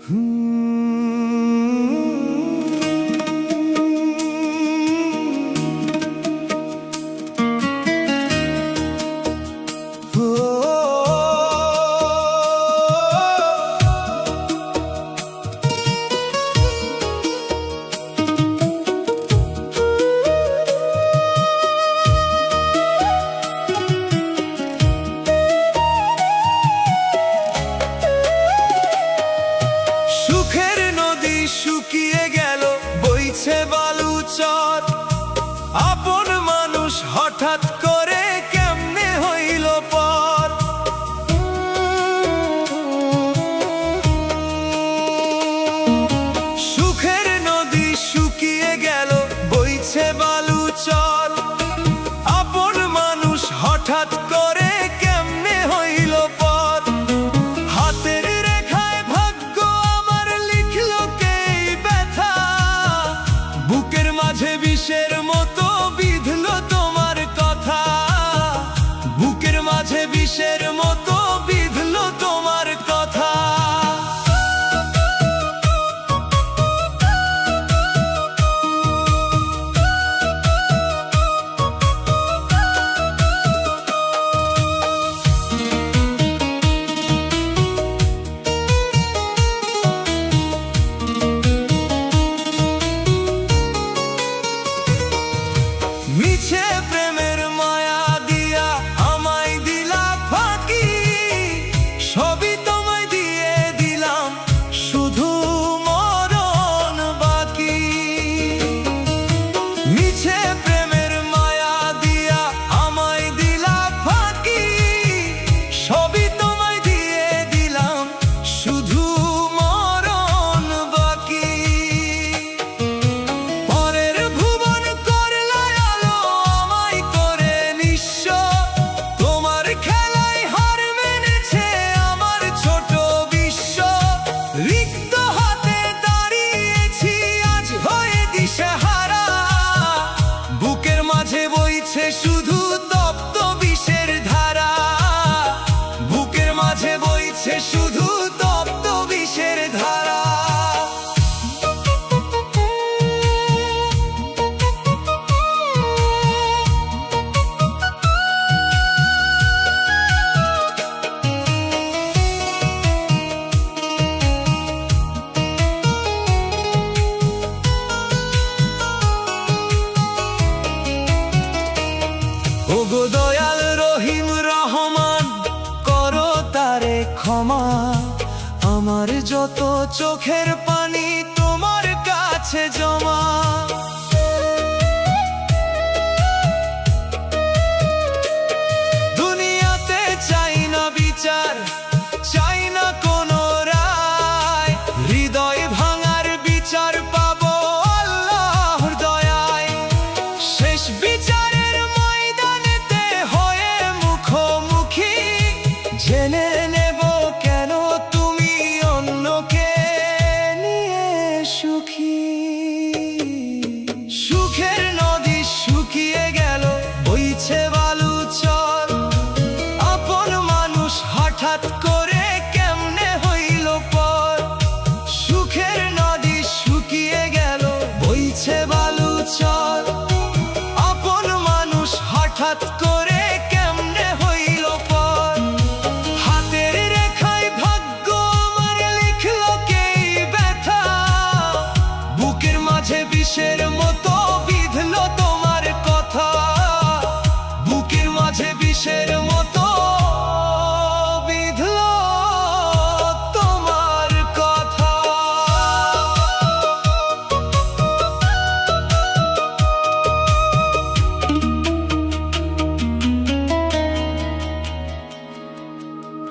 সুখের নদী শুকিয়ে গেল, বইছে বালু চর। আপন মানুষ হঠাৎ করে কেমনে হইল পর। সুখের নদী শুকিয়ে গেল, বইছে বালু চর। আপন মানুষ হঠাৎ করে কেমনে হইল পর। হাতের রেখায় ভাগ্য আমার লিখলো কে ব্যথা, বুকের মাঝে বিষের মতো বিঁধলো তোমার কথা। বুকের মাঝে বিষের মতো বিঁধলো তোমার কথা। মিছে প্রেমের মায়া দিয়া আমায় দিলা ফাঁকি, সবই তোমায় দিয়ে দিলাম, শুধু মরণ বাকি। মিছে প্রেমের মায়া দিয়া আমায় দিলা ফাঁকি, সবই তোমায় দিয়ে দিলাম, শুধু মরণ বাকি। পরের ভুবন করলা আলো আমায় করে নিঃস্ব, তোমার খেলায় হার মেনেছে আমার ছোট বিশ্ব। রিক্ত হাতে দাঁড়িয়েছি আজ হয়ে দিশেহারা, বুকের মাঝে বইছে শুধু তপ্ত বিষের ধারা। বুকের মাঝে বইছে শুধু তপ্ত বিষের ধারা। ওগো দয়াল রহিম রহমান, করো তারে ক্ষমা। আমার যত চোখের পানি তোমার কাছে জমা।